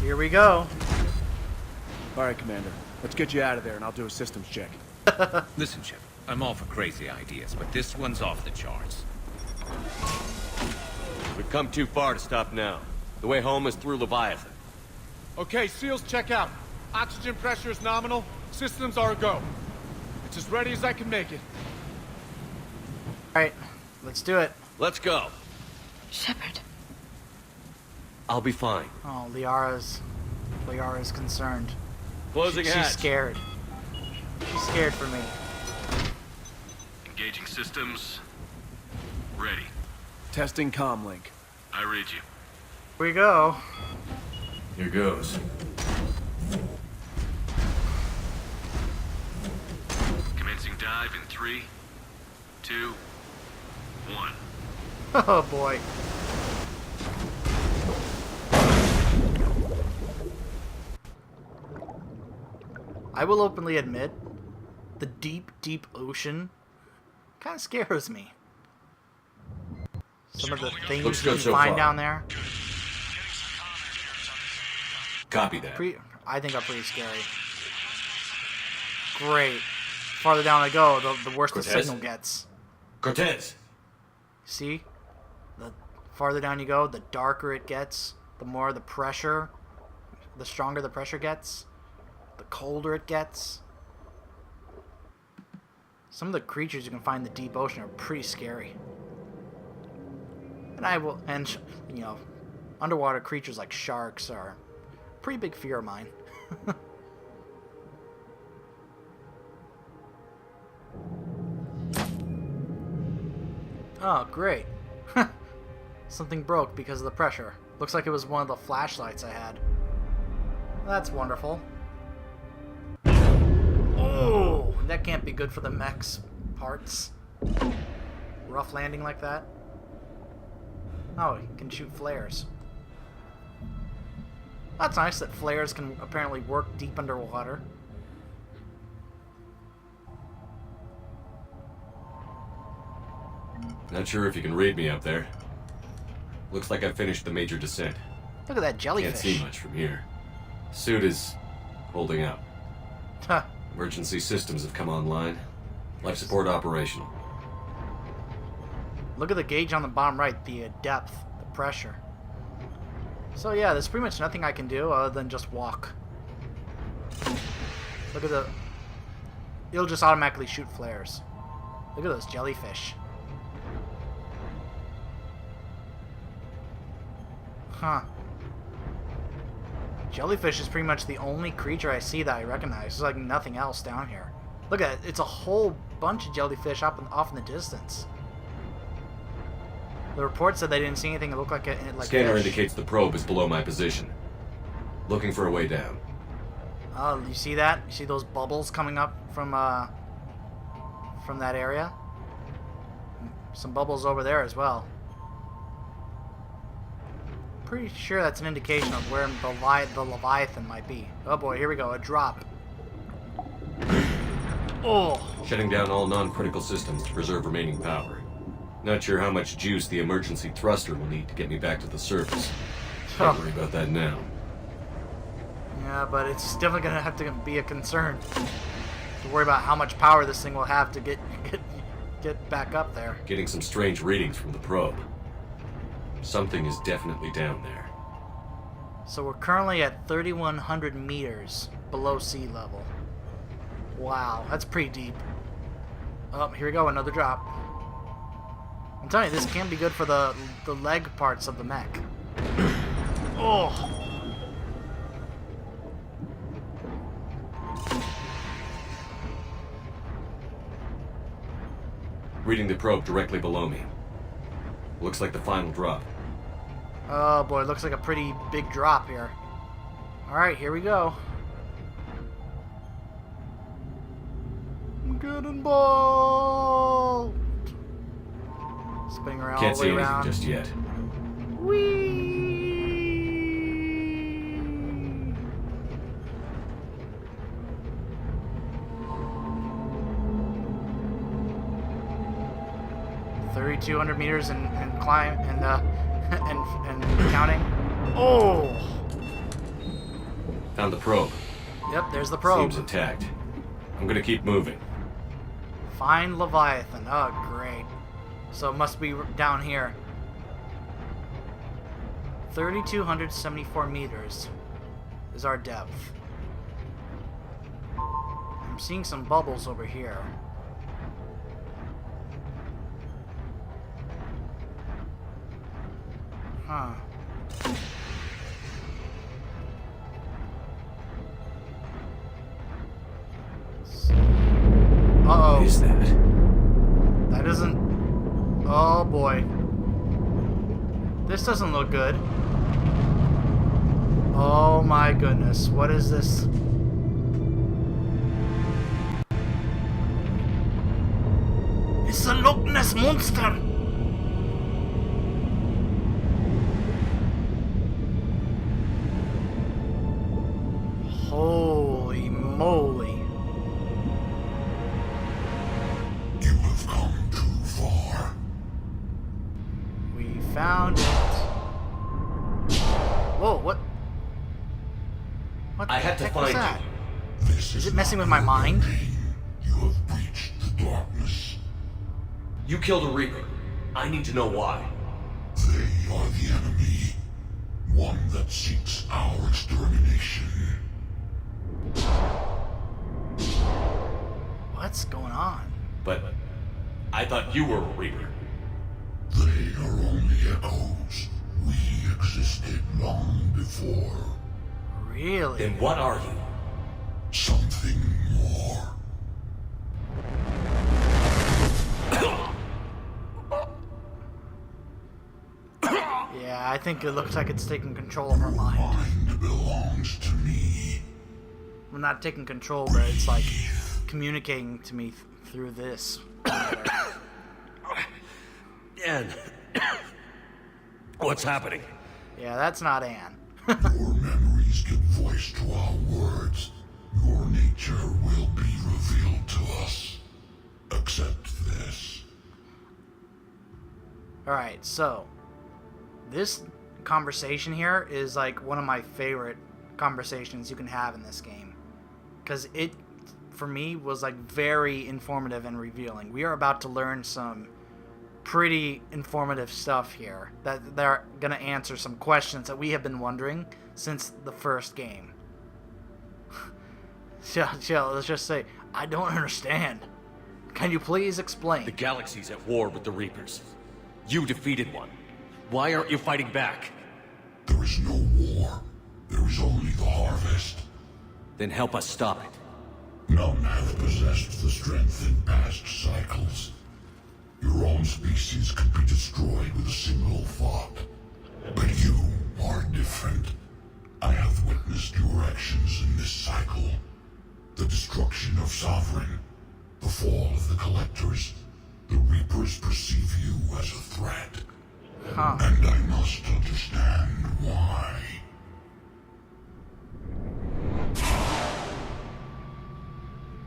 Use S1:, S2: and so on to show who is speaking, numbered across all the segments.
S1: Here we go.
S2: All right, Commander. Let's get you out of there, and I'll do a systems check.
S3: Listen, Chip, I'm all for crazy ideas, but this one's off the charts.
S4: We've come too far to stop now. The way home is through Leviathan.
S5: Okay, SEALs, check out. Oxygen pressure is nominal. Systems are a go. It's as ready as I can make it.
S1: Alright, let's do it.
S4: Let's go.
S6: Shepard.
S4: I'll be fine.
S1: Oh, Liara's concerned.
S4: Closing hatch.
S1: She's scared. She's scared for me.
S7: Engaging systems. Ready.
S2: Testing comlink.
S7: I read you.
S1: Here we go.
S7: Here goes. Commencing dive in 3, 2, 1.
S1: Oh boy. I will openly admit, the deep, deep ocean kind of scares me. Some of the things
S4: Looks
S1: you
S4: good
S1: can
S4: so
S1: find
S4: far.
S1: down there,
S4: Copy that.
S1: I think are pretty scary. Great. Farther down I go, the worse the
S4: Cortez?
S1: signal gets.
S4: Cortez!
S1: See? The farther down you go, the darker it gets, the more the pressure, the stronger the pressure gets, the colder it gets. Some of the creatures you can find in the deep ocean are pretty scary. And you know, underwater creatures like sharks are a pretty big fear of mine. Oh, great. Something broke because of the pressure. Looks like it was one of the flashlights I had. That's wonderful. Oh, that can't be good for the mech's parts. Rough landing like that. Oh, you can shoot flares. That's nice that flares can apparently work deep underwater.
S4: Not sure if you can read me up there. Looks like I've finished the major descent.
S1: Look at that jellyfish.
S4: Can't see much from here. Suit is holding up.
S1: Huh.
S4: Emergency systems have come online. Life support operational.
S1: Look at the gauge on the bottom right, the depth, the pressure. So yeah, there's pretty much nothing I can do other than just walk. Look at the... It'll just automatically shoot flares. Look at those jellyfish. Huh. Jellyfish is pretty much the only creature I see that I recognize. There's like nothing else down here. Look at it. It's a whole bunch of jellyfish off in the distance. The report said they didn't see anything that looked like
S4: Scanner
S1: fish.
S4: indicates the probe is below my position. Looking for a way down.
S1: Oh, you see that? You see those bubbles coming up from that area? Some bubbles over there as well. Pretty sure that's an indication of where the Leviathan might be. Oh boy, here we go, a drop. Oh!
S4: Shutting down all non-critical systems to preserve remaining power. Not sure how much juice the emergency thruster will need to get me back to the surface. Can't worry about that now.
S1: Yeah, but it's definitely gonna have to be a concern to worry about how much power this thing will have to get back up there.
S4: Getting some strange readings from the probe. Something is definitely down there.
S1: So we're currently at 3,100 meters below sea level. Wow, that's pretty deep. Oh, here we go, another drop. I'm telling you, this can be good for the leg parts of the mech. Oh!
S4: Reading the probe directly below me. Looks like the final drop.
S1: Oh boy, looks like a pretty big drop here. Alright, here we go. Get involved! Spinning around
S4: Can't
S1: all the
S4: see
S1: way
S4: anything
S1: around.
S4: just yet.
S1: Whee! 3,200 meters and climb and counting. Oh!
S4: Found the probe.
S1: Yep, there's the probe.
S4: Seems intact. I'm gonna keep moving.
S1: Find Leviathan. Oh, great. So it must be down here. 3,274 meters is our depth. I'm seeing some bubbles over here. Huh. Uh-oh.
S2: What is that?
S1: That isn't... Oh, boy. This doesn't look good. Oh, my goodness. What is this? It's a Loch Ness Monster! Holy moly.
S6: You have come too far.
S1: We found it. Whoa, what? What the
S4: I had to
S1: heck was
S4: find
S1: that?
S4: you.
S6: This
S1: Is it
S6: not
S1: messing with my
S6: your
S1: mind?
S6: domain. You have breached the darkness.
S4: You killed a Reaper. I need to know why.
S6: They are the enemy. One that seeks our extermination.
S1: What's going on?
S4: But I thought you were a Reaper.
S6: They are only echoes. We existed long before.
S1: Really?
S4: Then what are you?
S6: Something more.
S1: Yeah, I think it looks like it's taking control of her mind.
S6: Mind belongs to me.
S1: Well, not taking control, but it's like communicating to me through this.
S3: Anne. What's happening?
S1: Yeah, that's not Anne.
S6: Your memories give voice to our words. Your nature will be revealed to us. Accept this.
S1: Alright, so this conversation here is like one of my favorite conversations you can have in this game. Because it, for me, was like very informative and revealing. We are about to learn some pretty informative stuff here that they're going to answer some questions that we have been wondering since the first game. Yeah, let's just say, I don't understand. Can you please explain?
S3: The galaxy's at war with the Reapers. You defeated one. Why aren't you fighting back?
S6: There is no war. There is only the harvest.
S3: Then help us stop it.
S6: None have possessed the strength in past cycles. Your own species could be destroyed with a single thought. But you are different. I have witnessed your actions in this cycle. The destruction of Sovereign, the fall of the Collectors. The Reapers perceive you as a threat.
S1: Huh.
S6: And I must understand why.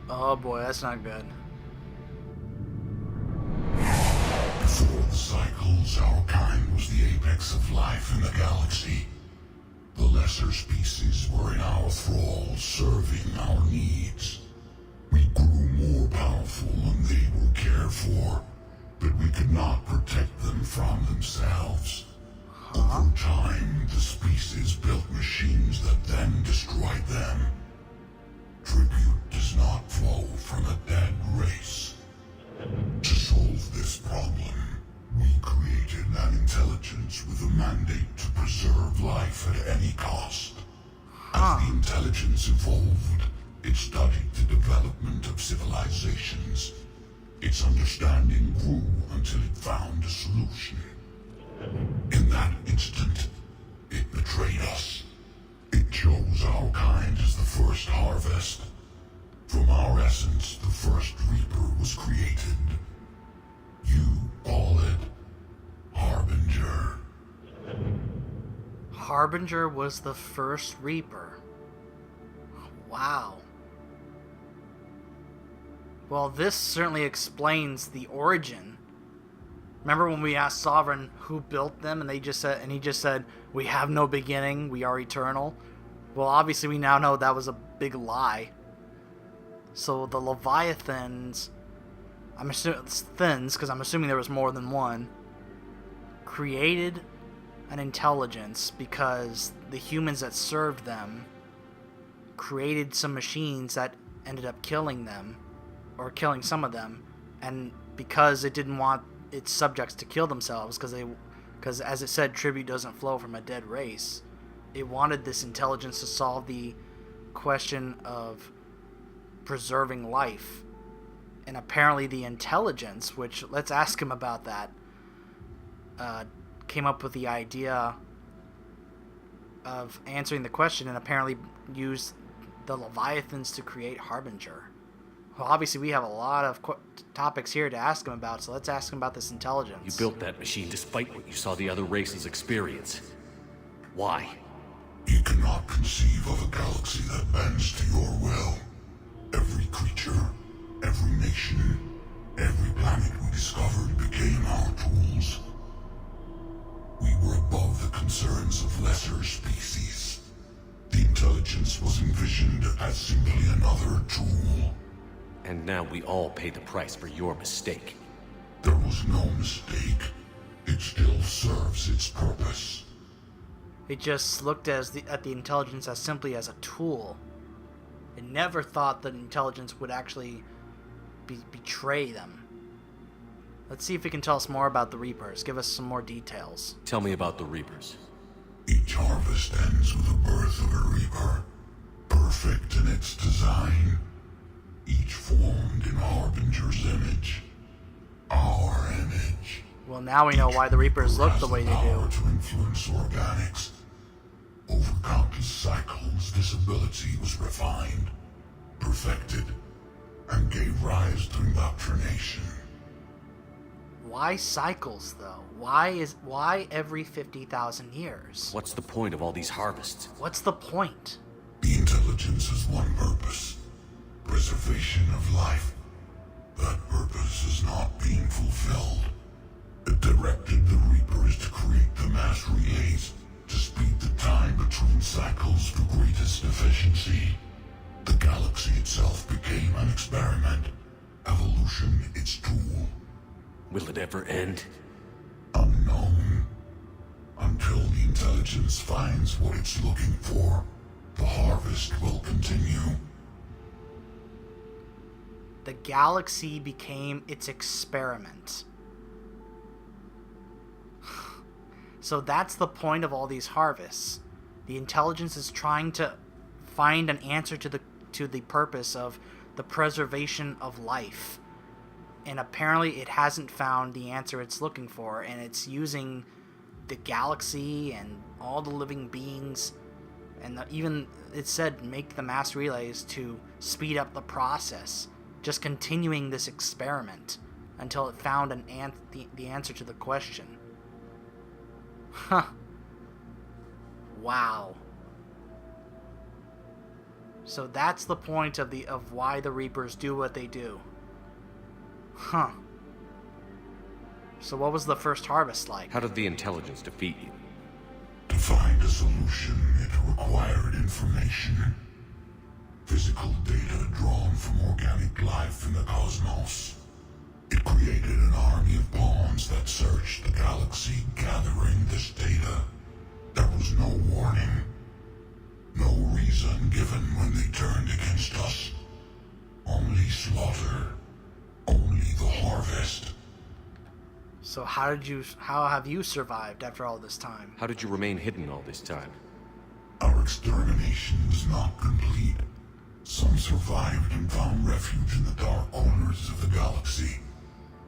S1: Oh boy, that's not good.
S6: Before the cycles, our kind was the apex of life in the galaxy. The lesser species were in our thrall, serving our needs. We grew more powerful and they were cared for, but we could not protect them from themselves. Over time, the species built machines that then destroyed them. Tribute does not flow from a dead race. To solve this problem, we created an intelligence with a mandate to preserve life at any cost. As the intelligence evolved, it studied the development of civilizations. Its understanding grew until it found a solution. In that instant, it betrayed us. It chose our kind as the first harvest. From our essence, the first Reaper was created. You call it Harbinger.
S1: Harbinger was the first Reaper. Wow. Well, this certainly explains the origin. Remember when we asked Sovereign who built them, and he just said, "We have no beginning. We are eternal." Well, obviously we now know that was a big lie. So the Leviathans, I'm assuming it's Thins, because I'm assuming there was more than one, created an intelligence because the humans that served them created some machines that ended up killing them, or killing some of them, and because it didn't want its subjects to kill themselves, because as it said, tribute doesn't flow from a dead race, it wanted this intelligence to solve the question of preserving life. And apparently the intelligence, which, let's ask him about that, came up with the idea of answering the question, and apparently used the Leviathans to create Harbinger. Well, obviously we have a lot of topics here to ask him about, so let's ask him about this intelligence.
S3: You built that machine despite what you saw the other races experience. Why?
S6: You cannot conceive of a galaxy that bends to your will. Every creature, every nation, every planet we discovered became our tools. We were above the concerns of lesser species. The intelligence was envisioned as simply another tool.
S3: And now we all pay the price for your mistake.
S6: There was no mistake. It still serves its purpose.
S1: It just looked at the intelligence as simply as a tool. It never thought that intelligence would actually betray them. Let's see if it can tell us more about the Reapers. Give us some more details.
S3: Tell me about the Reapers.
S6: Each harvest ends with the birth of a Reaper, perfect in its design, each formed in Harbinger's image. Our image.
S1: Well, now we know why the Reapers look the way they
S6: Power
S1: do.
S6: to influence organics. Over countless cycles, this ability was refined, perfected, and gave rise to indoctrination.
S1: Why cycles, though? Why every 50,000 years?
S3: What's the point of all these harvests?
S1: What's the point?
S6: The intelligence has one purpose: preservation of life. That purpose is not being fulfilled. It directed the Reapers to create the mass relays to speed the time between cycles for greatest efficiency. The galaxy itself became an experiment, evolution its tool.
S3: Will it ever end?
S6: Unknown. Until the intelligence finds what it's looking for, the harvest will continue.
S1: The galaxy became its experiment. So that's the point of all these harvests. The intelligence is trying to find an answer to the purpose of the preservation of life. And apparently it hasn't found the answer it's looking for, and it's using the galaxy and all the living beings, and even it said make the mass relays to speed up the process, just continuing this experiment until it found the answer to the question. Huh. Wow. So that's the point of why the Reapers do what they do. Huh. So what was the first harvest like?
S3: How did the intelligence defeat you?
S6: To find a solution, it required information. Physical data drawn from organic life in the cosmos. It created an army of pawns that searched the galaxy, gathering this data. There was no warning. No reason given when they turned against us. Only slaughter. Only the harvest.
S1: So how have you survived after all this time?
S3: How did you remain hidden all this time?
S6: Our extermination was not complete. Some survived and found refuge in the dark corners of the galaxy.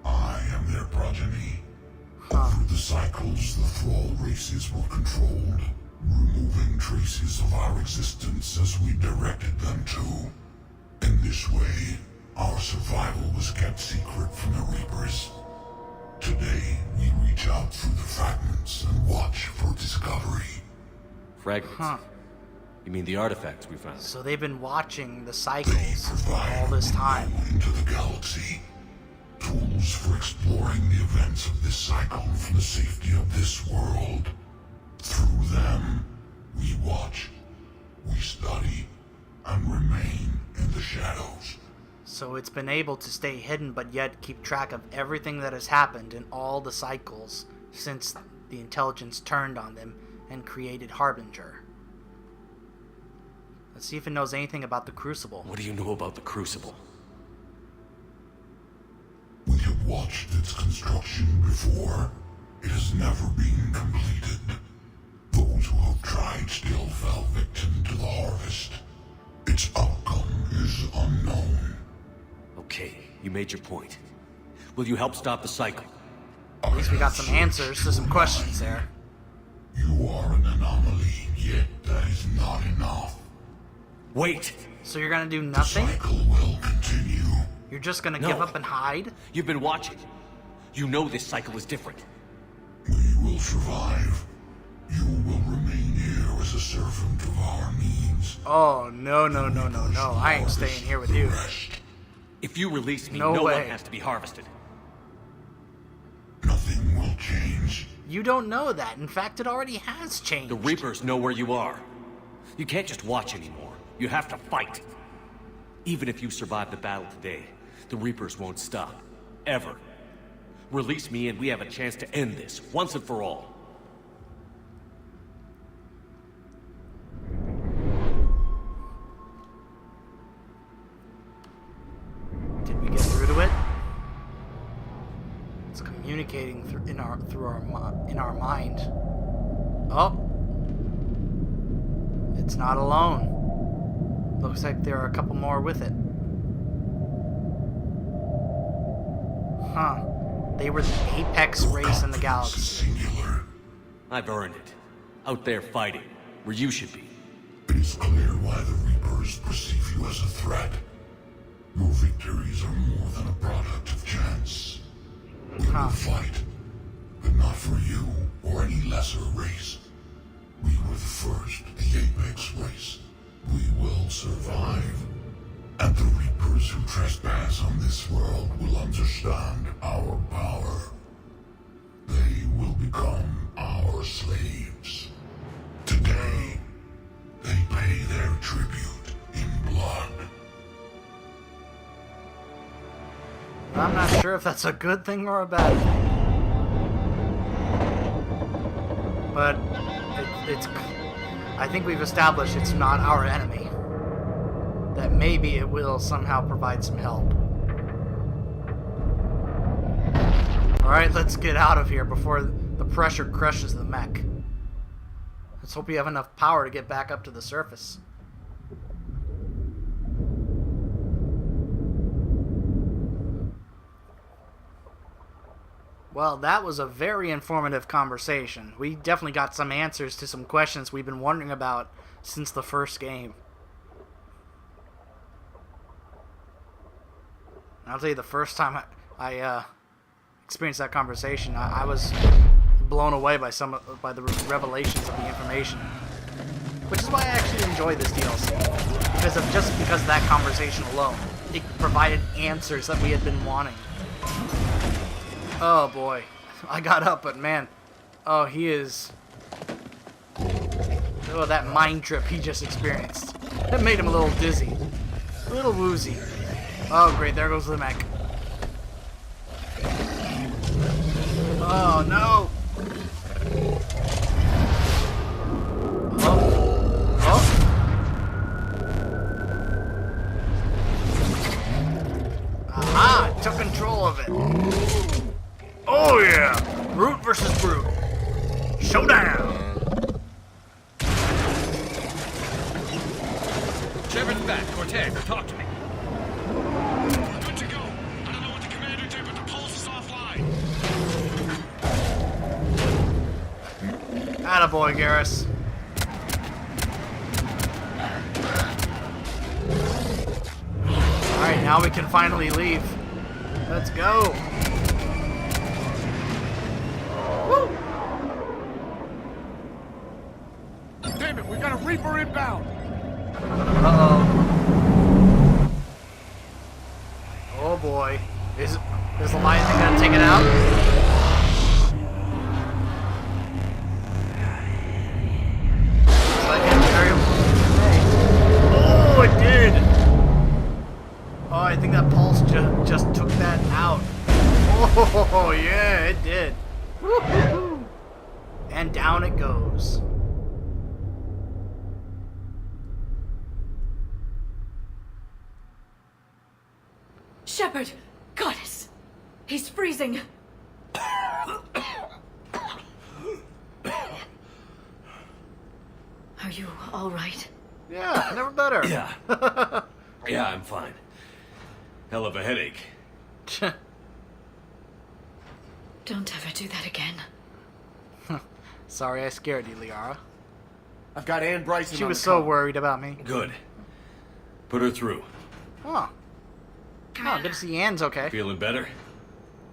S6: I am their progeny. Over the cycles, the Thrall races were controlled, removing traces of our existence as we directed them to. In this way, our survival was kept secret from the Reapers. Today, we reach out through the fragments and watch for discovery.
S3: Fragments?
S1: Huh.
S3: You mean the artifacts we found?
S1: So they've been watching the
S6: They
S1: cycles
S6: provide
S1: all this
S6: a
S1: time.
S6: window into the galaxy. Tools for exploring the events of this cycle from the safety of this world. Through them, we watch, we
S1: So it's been able to stay hidden but yet keep track of everything that has happened in all the cycles since the intelligence turned on them and created Harbinger. Let's see if it knows anything about the Crucible.
S3: What do you know about the Crucible?
S6: We have watched its construction before. It has never been completed. Those who have tried still fell victim to the harvest. Its outcome is unknown.
S3: Okay, you made your point. Will you help stop the cycle?
S1: At least we got some answers to some questions there.
S6: You are an anomaly, yet that is not enough.
S3: Wait!
S1: So you're gonna do
S6: The
S1: nothing?
S6: cycle will continue.
S1: You're just gonna
S3: No.
S1: give up and hide?
S3: You've been watching. You know this cycle is different.
S6: We will survive. You will remain here as a servant of our means.
S1: Oh, no. I ain't staying here with you.
S6: Rest.
S3: If you release me,
S1: No
S3: no
S1: way.
S3: one has to be harvested.
S6: Nothing will change.
S1: You don't know that. In fact, it already has changed.
S3: The Reapers know where you are. You can't just watch anymore. You have to fight. Even if you survive the battle today, the Reapers won't stop. Ever. Release me and we have a chance to end this, once and for all.
S1: Did we get through to it? It's communicating in our mind. Oh, it's not alone. Looks like there are a couple more with it. Huh? They were the apex race in the
S6: Confidence is
S1: galaxy.
S6: singular.
S3: I've earned it. Out there fighting, where you should be.
S6: It is clear why the Reapers perceive you as a threat. Your victories are more than a product of chance. We will fight, but not for you or any lesser race. We were the first, the Apex race. We will survive. And the Reapers who trespass on this world will understand our power. They will become our slaves. Today, they pay their tribute in blood.
S1: I'm not sure if that's a good thing or a bad thing. But it's I think we've established it's not our enemy. That maybe it will somehow provide some help. Alright, let's get out of here before the pressure crushes the mech. Let's hope we have enough power to get back up to the surface. Well, that was a very informative conversation. We definitely got some answers to some questions we've been wondering about since the first game. I'll tell you, the first time I experienced that conversation, I was blown away by by the revelations of the information, which is why I actually enjoy this DLC, because of that conversation alone. It provided answers that we had been wanting. Oh boy, I got up, but man, oh, he is. Oh, that mind trip he just experienced. That made him a little dizzy, a little woozy. Oh great, there goes the mech. Oh no! Oh. Oh. Aha! Took control of it. Oh yeah! Brute versus brute. Showdown!
S3: Trevor's back. Cortez, talk to me.
S5: We're good to go. I don't know what the commander did, but the pulse is offline.
S1: Attaboy, Garrus. Alright, now we can finally leave. Let's go. Woo!
S5: Damn it, we got a Reaper inbound.
S1: Uh-oh. Oh boy. Is the Leviathan gonna take it out? Looks like it's very... Oh, it did! Oh, I think that
S8: Shepard! Goddess! He's freezing! Are you alright?
S1: Yeah, never better.
S3: Yeah. Yeah, I'm fine. Hell of a headache.
S8: Don't ever do that again.
S1: Sorry I scared you, Liara.
S2: I've got Ann Bryson
S1: She
S2: on
S1: was
S2: the
S1: so
S2: call.
S1: worried about me.
S3: Good. Put her through.
S1: Oh. Oh, good to see Anne's okay.
S3: Feeling better?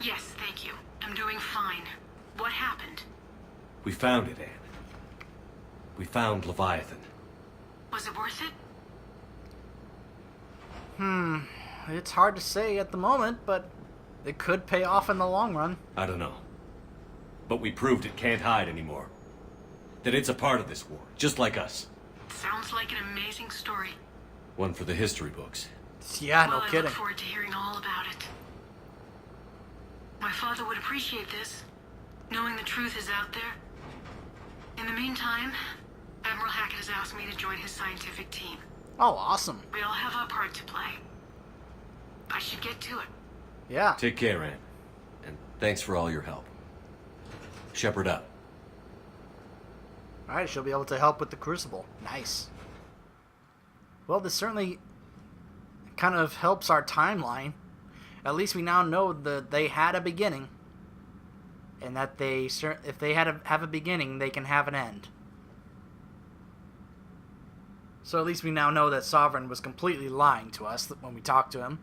S9: Yes, thank you. I'm doing fine. What happened?
S3: We found it, Anne. We found Leviathan.
S9: Was it worth it?
S1: It's hard to say at the moment, but it could pay off in the long run.
S3: I don't know. But we proved it can't hide anymore. That it's a part of this war, just like us.
S9: Sounds like an amazing story.
S3: One for the history books.
S1: Yeah,
S9: well,
S1: no
S9: I
S1: kidding.
S9: look forward to hearing all about it. My father would appreciate this, knowing the truth is out there. In the meantime, Admiral Hackett has asked me to join his scientific team.
S1: Oh, awesome.
S9: We all have our part to play. I should get to it.
S1: Yeah.
S3: Take care, Anne. And thanks for all your help. Shepherd up.
S1: Alright, she'll be able to help with the Crucible. Nice. Well, this certainly kind of helps our timeline. At least we now know that they had a beginning. And that if they have a beginning, they can have an end. So at least we now know that Sovereign was completely lying to us when we talked to him.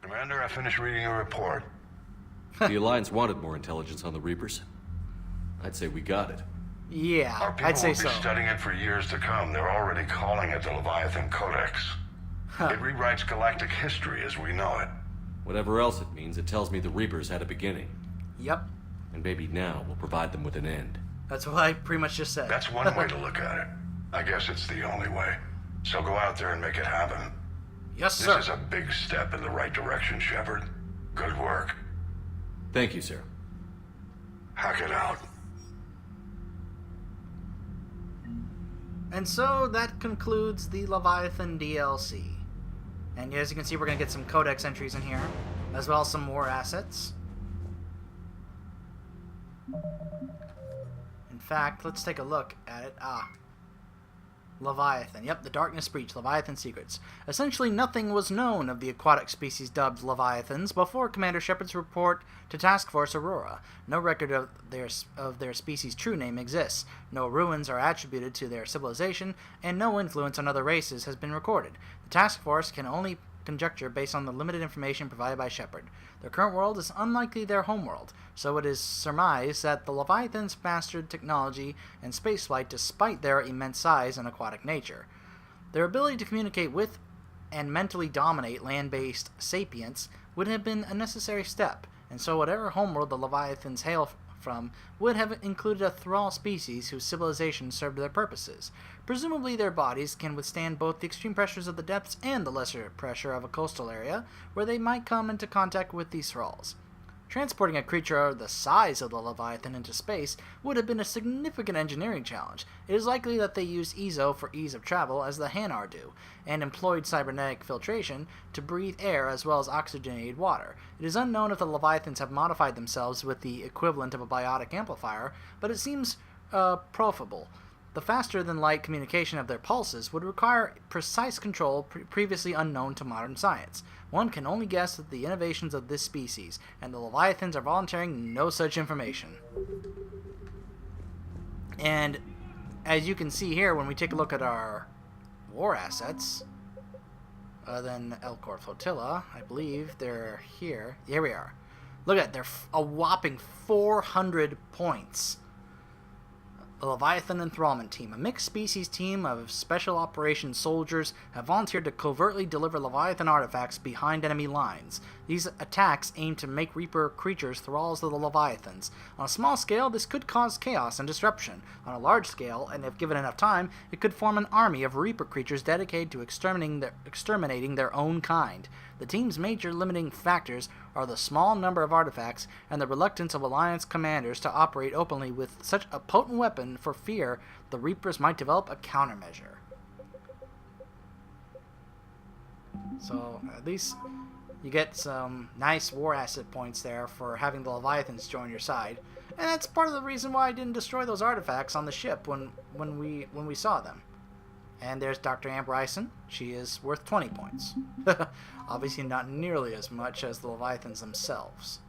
S6: Commander, I finished reading your report.
S3: The Alliance wanted more intelligence on the Reapers. I'd say we got it.
S1: Yeah,
S6: Our people
S1: I'd say
S6: will be
S1: so.
S6: studying it for years to come. They're already calling it the Leviathan Codex. It rewrites galactic history as we know it.
S3: Whatever else it means, it tells me the Reapers had a beginning.
S1: Yep.
S3: And maybe now we'll provide them with an end.
S1: That's what I pretty much just said.
S6: That's one way to look at it. I guess it's the only way. So go out there and make it happen.
S1: Yes,
S6: This
S1: sir.
S6: is a big step in the right direction, Shepard. Good work.
S3: Thank you, sir.
S6: Hack it out.
S1: And so that concludes the Leviathan DLC. And as you can see, we're going to get some codex entries in here, as well as some more assets. In fact, let's take a look at it. Leviathan. Yep, the Darkness Breach, Leviathan Secrets. Essentially nothing was known of the aquatic species dubbed Leviathans before Commander Shepard's report to Task Force Aurora. No record of their species' true name exists. No ruins are attributed to their civilization, and no influence on other races has been recorded. The Task Force can only conjecture based on the limited information provided by Shepard. Their current world is unlikely their homeworld, so it is surmised that the Leviathans mastered technology and spaceflight despite their immense size and aquatic nature. Their ability to communicate with and mentally dominate land-based sapients would have been a necessary step, and so whatever homeworld the Leviathans hail from would have included a thrall species whose civilization served their purposes. Presumably their bodies can withstand both the extreme pressures of the depths and the lesser pressure of a coastal area where they might come into contact with these thralls. Transporting a creature the size of the Leviathan into space would have been a significant engineering challenge. It is likely that they used EZO for ease of travel, as the Hanar do, and employed cybernetic filtration to breathe air as well as oxygenated water. It is unknown if the Leviathans have modified themselves with the equivalent of a biotic amplifier, but it seems profitable. The faster-than-light communication of their pulses would require precise control previously unknown to modern science. One can only guess at the innovations of this species, and the Leviathans are volunteering no such information. And as you can see here, when we take a look at our war assets, then Elcor Flotilla, I believe they're here. Here we are. Look at it, they're a whopping 400 points. The Leviathan Enthrallment Team, a mixed species team of special operations soldiers, have volunteered to covertly deliver Leviathan artifacts behind enemy lines. These attacks aim to make Reaper creatures thralls of the Leviathans. On a small scale, this could cause chaos and disruption. On a large scale, and if given enough time, it could form an army of Reaper creatures dedicated to exterminating their own kind. The team's major limiting factors are the small number of artifacts and the reluctance of Alliance commanders to operate openly with such a potent weapon for fear the Reapers might develop a countermeasure. So, at least you get some nice war asset points there for having the Leviathans join your side. And that's part of the reason why I didn't destroy those artifacts on the ship when we saw them. And there's Dr. Amber Ison. She is worth 20 points. Obviously not nearly as much as the Leviathans themselves.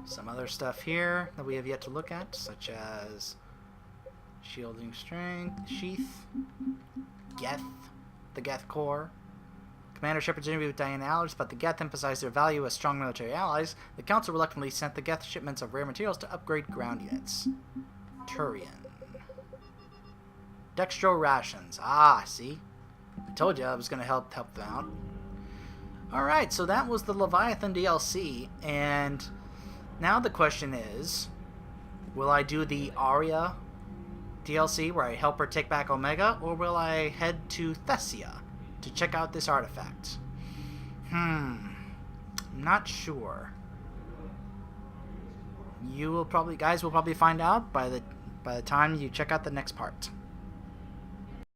S1: Some other stuff here that we have yet to look at, such as shielding strength, sheath, Geth, the Geth core. Commander Shepard's interview with Diana Allers about the Geth emphasized their value as strong military allies. The Council reluctantly sent the Geth shipments of rare materials to upgrade ground units. Turian. Dextro rations. Ah, see? I told you I was going to help them out. Alright, so that was the Leviathan DLC, and now the question is, will I do the Arya DLC where I help her take back Omega, or will I head to Thessia to check out this artifact? Not sure. Guys will probably find out by the time you check out the next part.